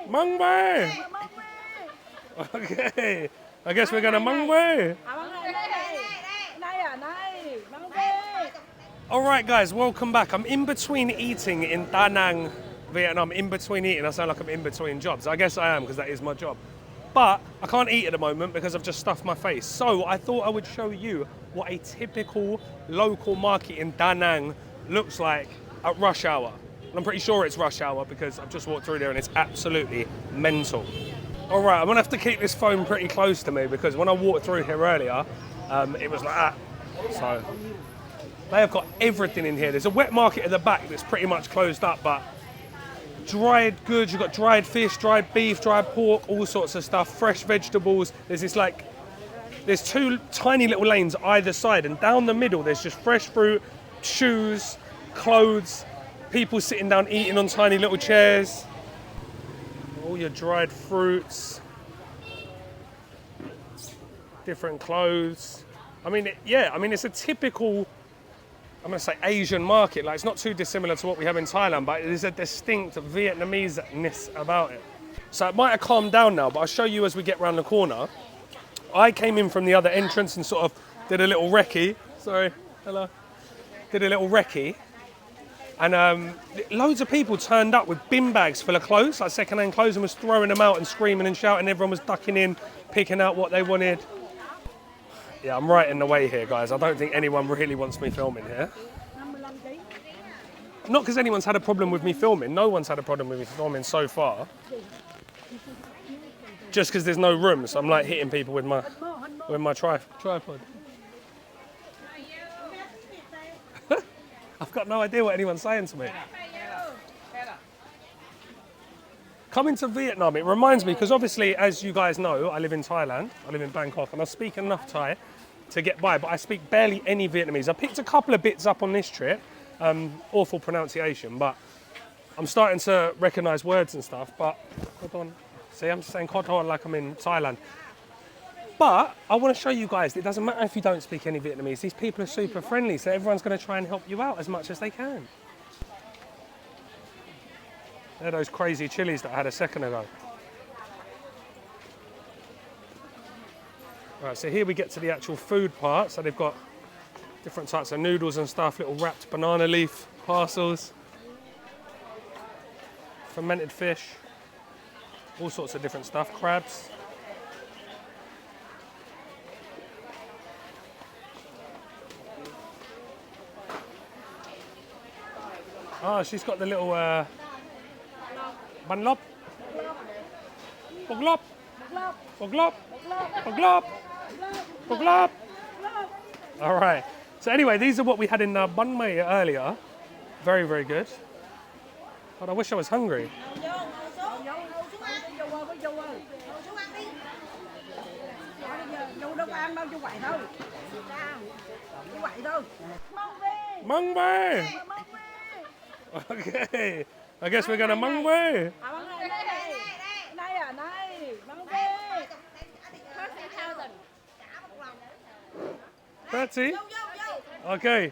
Mung Bay. Okay. I guess we're gonna Mung Bay. Alright guys, welcome back. I'm in between eating in Danang, Vietnam. In between eating. I sound like I'm in between jobs. I guess I am because that is my job. But I can't eat at the moment because I've just stuffed my face. So I thought I would show you what a typical local market in Danang looks like at rush hour. And I'm pretty sure it's rush hour because I've just walked through there and it's absolutely mental. All right, I'm gonna have to keep this phone pretty close to me because when I walked through here earlier, it was like that. So they have got everything in here. There's a wet market at the back that's pretty much closed up, but dried goods, you've got dried fish, dried beef, dried pork, all sorts of stuff, fresh vegetables. There's two tiny little lanes either side, and down the middle there's just fresh fruit, shoes, clothes, people sitting down eating on tiny little chairs. All your dried fruits, different clothes. It's a typical, I'm going to say Asian market. Like, it's not too dissimilar to what we have in Thailand, but there's a distinct Vietnamese-ness about it. So it might have calmed down now, but I'll show you as we get round the corner. I came in from the other entrance and sort of did a little recce. Sorry, hello. Did a little recce. And loads of people turned up with bin bags full of clothes, like second-hand clothes, and was throwing them out and screaming and shouting. Everyone was ducking in, picking out what they wanted. Yeah, I'm right in the way here, guys. I don't think anyone really wants me filming here. Not because anyone's had a problem with me filming. No one's had a problem with me filming so far. Just because there's no room, so I'm like hitting people with my tripod. I've got no idea what anyone's saying to me. Coming to Vietnam, it reminds me, because obviously, as you guys know, I live in Thailand. I live in Bangkok, and I speak enough Thai to get by, but I speak barely any Vietnamese. I picked a couple of bits up on this trip. Awful pronunciation, but I'm starting to recognise words and stuff, but hold on. See, I'm saying koton like I'm in Thailand. But I want to show you guys, it doesn't matter if you don't speak any Vietnamese. These people are super friendly, so everyone's going to try and help you out as much as they can. They're those crazy chilies that I had a second ago. Right, so here we get to the actual food part. So they've got different types of noodles and stuff, little wrapped banana leaf parcels, fermented fish, all sorts of different stuff, crabs. Oh, she's got the little bun lop. Boglop. Boglop. Boglop. Boglop. All right. So anyway, these are what we had in Bun Mai earlier. Very, very good. God, I wish I was hungry. Mung Bay. Okay. I guess we're gonna Mung Bay. 30? Okay.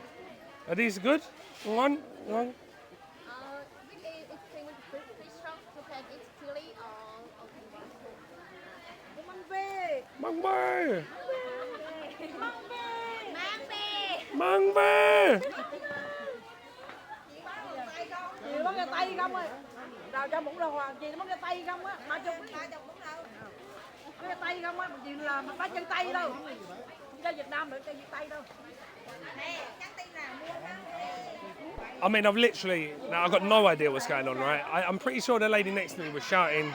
Are these good? One? Which is fish strong, you can eat chili or Mung Bay. mang bê. Mung Bay. Chị món cái tay không ơi. Đào cho muỗng đồ hoàng, chị món cái tay không á, 30. Cái tay không á, mà chị làm mà chân tay đâu. Đi ra Việt Nam được chân tay đâu. I mean, I've got no idea what's going on, right? I'm pretty sure the lady next to me was shouting,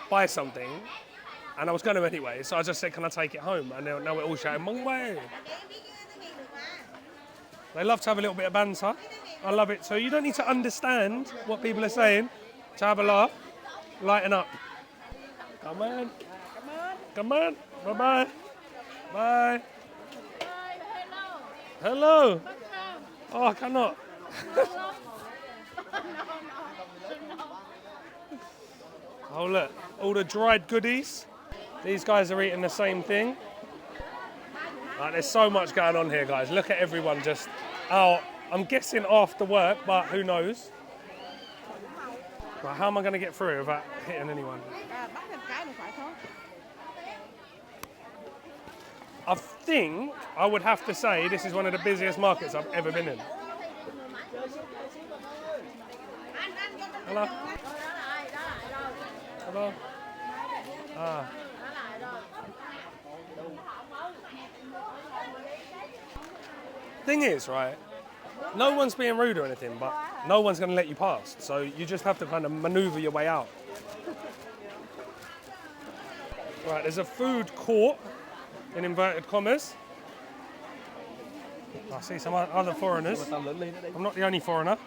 buy something, and I was going to anyway, so I just said, can I take it home? And now we're all shouting, Mung Bay. They love to have a little bit of banter. I love it too. You don't need to understand what people are saying to have a laugh. Lighten up. Come on. Come on. Bye-bye. Bye. Hello. Oh, I cannot. Oh, look. All the dried goodies. These guys are eating the same thing. Like, there's so much going on here, guys. Look at everyone just out. I'm guessing after work, but who knows? Right, how am I going to get through without hitting anyone? Bắt thêm cái này phải thôi. I think I would have to say this is one of the busiest markets I've ever been in. Hello? Hello? Ah. Thing is, right, no one's being rude or anything, but no one's going to let you pass. So you just have to kind of maneuver your way out. Right, there's a food court in inverted commas. I see some other foreigners. I'm not the only foreigner.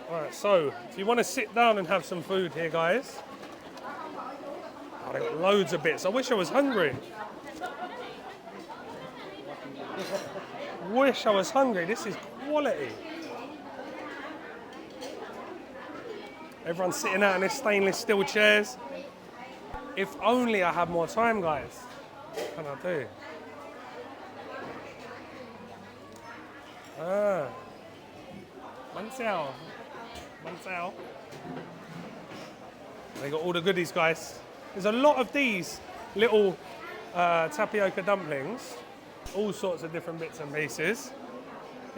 Right, so if you want to sit down and have some food here, guys. Oh, they've got loads of bits. I wish I was hungry. Wish I was hungry. This is quality. Everyone's sitting out in their stainless steel chairs. If only I had more time, guys. What can I do? One sao. They got all the goodies, guys. There's a lot of these little tapioca dumplings. All sorts of different bits and pieces.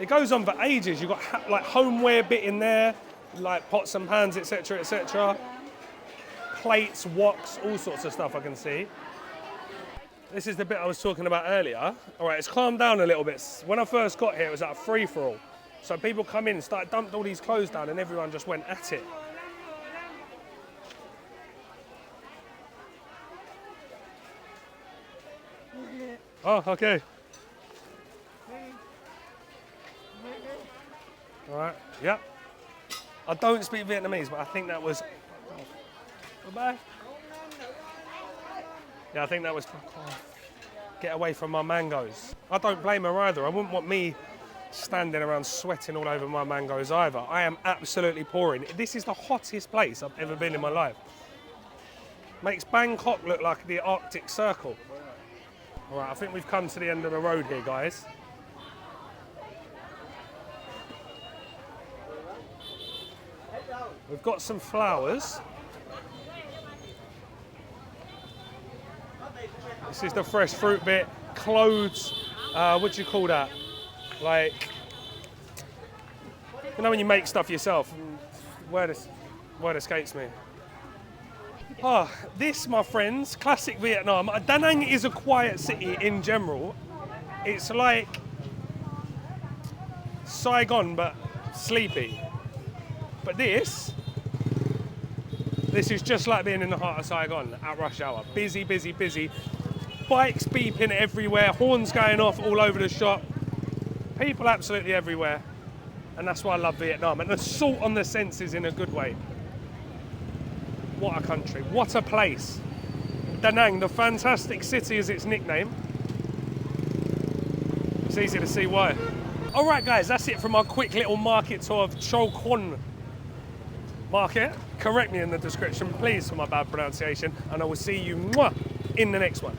It goes on for ages. You've got like homeware bit in there, like pots and pans, etc., etc. Plates, woks, all sorts of stuff I can see. This is the bit I was talking about earlier. All right, it's calmed down a little bit. When I first got here, it was like a free-for-all. So people come in, dumped all these clothes down, and everyone just went at it. Oh, okay. All right, yeah. I don't speak Vietnamese, but I think that was... Bye-bye. Yeah, I think that was... Get away from my mangoes. I don't blame her either. I wouldn't want me standing around sweating all over my mangoes either. I am absolutely pouring. This is the hottest place I've ever been in my life. Makes Bangkok look like the Arctic Circle. All right, I think we've come to the end of the road here, guys. We've got some flowers. This is the fresh fruit bit. Clothes, what do you call that? Like, you know when you make stuff yourself? Word escapes me. Oh, this, my friends, classic Vietnam. Danang is a quiet city in general. It's like Saigon, but sleepy. But this is just like being in the heart of Saigon at rush hour. Busy, busy, busy. Bikes beeping everywhere, horns going off all over the shop. People absolutely everywhere. And that's why I love Vietnam. And assault on the senses in a good way. What a country, what a place. Danang, the fantastic city is its nickname. It's easy to see why. All right, guys, that's it from our quick little market tour of Chợ Cồn market. Correct me in the description, please, for my bad pronunciation, and I will see you in the next one.